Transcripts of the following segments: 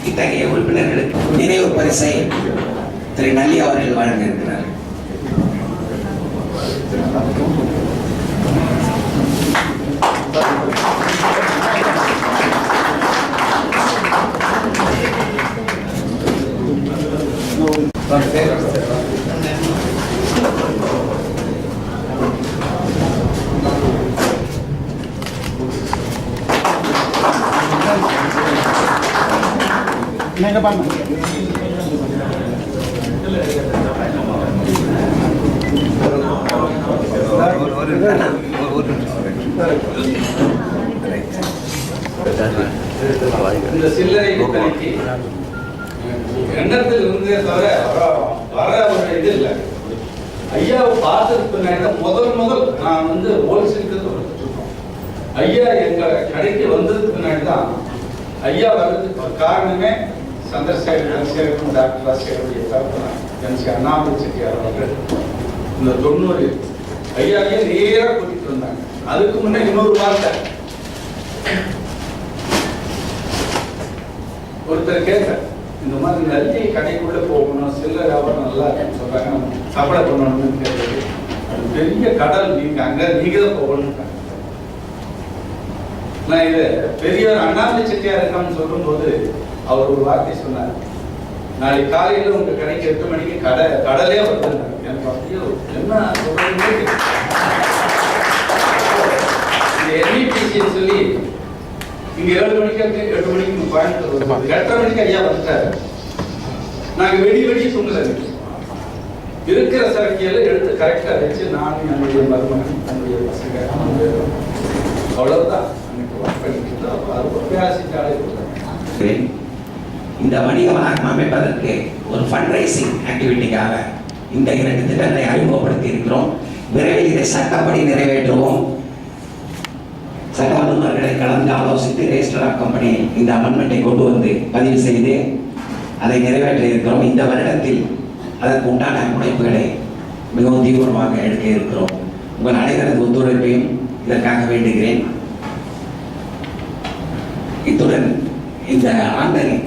இத்தகைய உறுப்பினர்களுக்கு நினைவு பரிசை திரு நல்லி அவர்கள் வழங்க இருக்கிறார். இந்த சில்லறை விற்பனைக்கு எண்ணத்தில் இருந்தே தவிர வர ஒரு இது இல்லை. ஐயாவை பார்த்ததுக்கு முதல் நான் வந்து ஹோல்சேலுக்கு கொடுத்துருக்கோம். ஐயா எங்க கடைக்கு வந்ததுக்கு முன்னாடி தான் ஐயா வர்றதுக்கு காரணமே சந்திரசேகர் டாக்டர் ராஜசேகருடைய தரப்பு அண்ணாமலை செட்டியார் அவர்கள் இந்த 90 ஐயாவே நேராக கூட்டிட்டு வந்தாங்க. அதுக்கு முன்னே இன்னொரு வார்த்தை ஒருத்தர் கேட்க இந்த மாதிரி நல்லி கடைக்குள்ள போகணும், சில்லறை வியாபாரம் நல்லா இருக்குன்னு சொல்றாங்க, சப்ளை பண்ணணும்னு கேட்டது. அது பெரிய கடல், நீங்க அங்க நீங்க தான் போகணும். நான் இது பெரியவர் அண்ணாமலை செட்டியார் இருக்கான்னு சொல்லும் போது அவர் ஒரு வார்த்தை சொன்னார், நாளைக்கு காலையில உங்க கடைக்கு 8 மணிக்கு கடலே வந்துருந்தாங்க. எனக்கு அப்படியே என்ன சொல்றீங்க NEPC சொல்லி இங்க 7 மணிக்கு 8 மணிக்கு கோயம்புத்தூர் 8:30 மணிக்கு ஐயா வந்துட்டாரு. நாங்க வெடி தூங்கல, இருக்கிற சரக்கியெல்லாம் எடுத்து கரெக்டா வச்சு நானும் என்னுடைய மருமகன் என்னுடைய பசங்க அவ்வளவுதான் இந்த வணிக வளாகம் அமைப்பதற்கு ஒரு ஃபண்ட் ரைசிங் ஆக்டிவிட்டிக்காக இந்த 2 திட்டங்களை அறிமுகப்படுத்தி இருக்கிறோம். விரைவில் இதை சட்டப்படி நிறைவேற்றுவோம். சட்ட வல்லுநர்களை கலந்து ஆலோசித்து ரெஜிஸ்டர் ஆஃப் கம்பெனி இந்த அமெண்ட்மெண்ட்டை கொண்டு வந்து பதிவு செய்து அதை நிறைவேற்ற இருக்கிறோம். இந்த வருடத்தில் அதற்கு உண்டான முனைப்புகளை மிகவும் தீவிரமாக எடுக்க இருக்கிறோம். உங்கள் அனைவரது ஒத்துழைப்பையும் இதற்காக வேண்டுகிறேன். இத்துடன் இந்த ஆண்டனி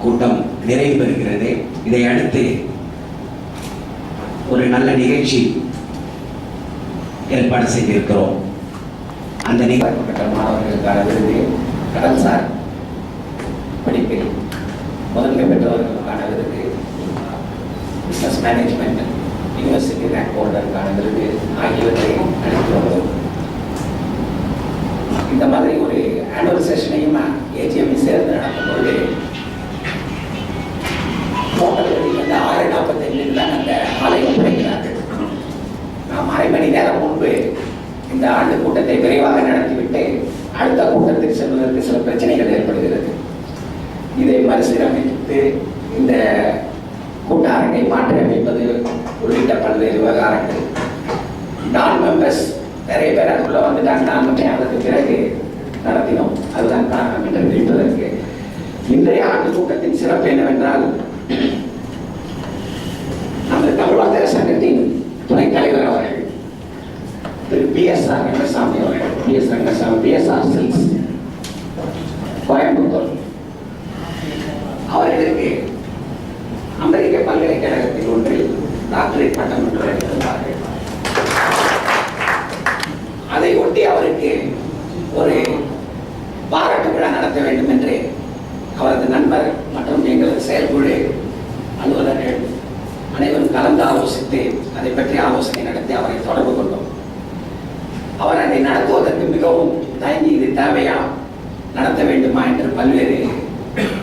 கூட்டம் நிறைவு பெறுகிறது. இதை அடுத்து ஒரு நல்ல நிகழ்ச்சி ஏற்பாடு செய்திருக்கிறோம். அந்த நிகழ்ச்சி மாணவர்களுக்கான விருது, கடல்சார் படிப்பில் முதன்மை பெற்றவர்களுக்கான விருது, பிசினஸ் மேனேஜ்மெண்ட் யூனிவர்சிட்டி ரேங்க் ஹோல்டருக்கான விருது ஆகியவற்றை அளிக்கிறோம். இந்த மாதிரி ஒரு ஆனுவல் செஷனையும் ஏஜிஎம் சேர்ந்து நடக்கும்போது ஹோட்டல்களில் வந்து 6:45 தான் அந்த ஆலயம் ஒப்படைக்கிறார்கள். நாம் 1/2 மணி நேரம் முன்பு இந்த ஆண்டு கூட்டத்தை விரைவாக நடத்திவிட்டு அடுத்த கூட்டத்தில் செல்வதற்கு சில பிரச்சனைகள் ஏற்படுகிறது. இதை மறுசீரமைத்து இந்த கூட்ட அரங்கை மாற்றி அமைப்பது உள்ளிட்ட பல்வேறு விவகாரங்கள். நான் மெம்பர்ஸ் நிறைய பேர் அதுக்குள்ள வந்துட்டாங்க. நான் மட்டும் அதற்கு பிறகு நடத்தினோம். அதுதான் காரணம் என்று தெரிவிப்பதற்கு. இன்றைய ஆண்டு கூட்டத்தின் சிறப்பு என்னவென்றால், நமது தமிழ்வாழ்ந்த சங்கத்தின் துணைத் தலைவர் அவர்கள் திரு BSR ரங்கசாமி அவர்கள், BSR சில்க்ஸ் கோயம்புத்தூர் அவர்களுக்கு அமெரிக்க பல்கலைக்கழகத்தில் ஒன்றில் டாக்டரேட் பட்டம் பெற்று எடுத்திருந்தார்கள். அதை ஒட்டி அவருக்கு ஒரு பாராட்டு விழா நடத்த வேண்டும் என்று அவரது நண்பர் மற்றும் எங்களது செயற்குழு அலுவலர்கள் அனைவரும் கலந்து ஆலோசித்து அதை பற்றி ஆலோசனை நடத்தி அவரை தொடர்பு கொண்டோம். அவர் அதை நடத்துவதற்கு மிகவும் தயங்கி இது தேவையா, நடத்த வேண்டுமா என்று பல்வேறு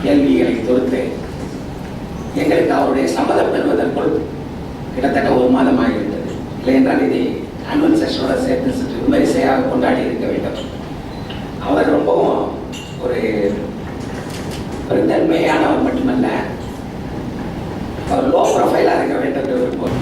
கேள்விகளை தொடுத்து எங்களுக்கு அவருடைய சம்மதம் பெறுவதற்குள் கிட்டத்தட்ட 1 மாதம் ஆகிவிட்டது. இல்லை என்றால் இதை ஆனுவல் செஷனோட சேர்த்து சற்று விமரிசையாக கொண்டாடி இருக்க வேண்டும். அவர் ரொம்பவும் ஒரு பெருந்தன்மையானவர் மட்டுமல்ல, அவர் லோ ப்ரொஃபைலாக இருக்க வேண்டும் என்று விரும்புவோம்.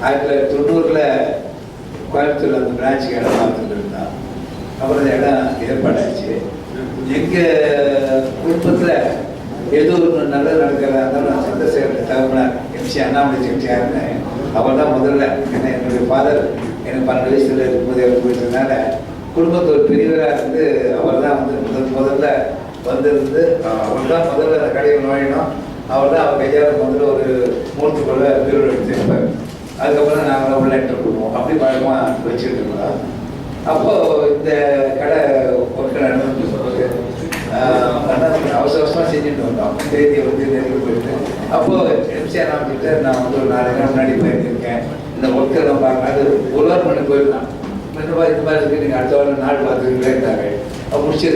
1990 கோயம்புத்தூர்ல அந்த பிரான்ச்சுக்கு இடம் பார்த்துட்டு இருந்தான். அப்புறம் அந்த இடம் ஏற்பாடாச்சு. எங்கள் குடும்பத்தில் ஏதோ ஒரு நல்லது நடக்கிறதா இருந்தாலும் சந்திரசேகர் தகவலார் எம்சி அண்ணாமலை செட்டியாருன்னு அவர் தான் முதல்ல. ஏன்னா என்னுடைய ஃபாதர் எனக்கு 12 வயசுல இருக்கும்போது அவர் போயிட்டதுனால குடும்பத்து ஒரு பெரியவராக இருந்து அவர் தான் வந்து முதல்ல வந்திருந்து அவர் தான் முதல்ல அந்த கடையை நுழையணும். அவர் தான் அவர் கையால் முதல்ல ஒரு மூர்த்துக்குள்ள பீரோடு எடுத்துருப்பார். அதுக்கப்புறம் நாங்கள் உள்ள என்டர் பண்ணுவோம். அப்படி பழக்கமாக வச்சுட்டு இருந்தோம். அப்போது இந்த கடை ஒர்க்கு நடந்து அவசர அவசரமாக செஞ்சுட்டு வந்தோம். தேதியை வந்து நெருங்கி போயிட்டு அப்போது எம்சிஆர் கிட்ட நான் வந்து ஒரு 4 நாள் முன்னாடி போயிருக்கேன். இந்த ஒர்க்கை நம்ம அது ஒரு வாரம் பண்ணி போயிருந்தோம். இந்த மாதிரி இருக்கு, நீங்கள் அடுத்த வாரம் நாள் பார்த்துருக்கீங்களேன்ட்டாங்க. முடிச்சு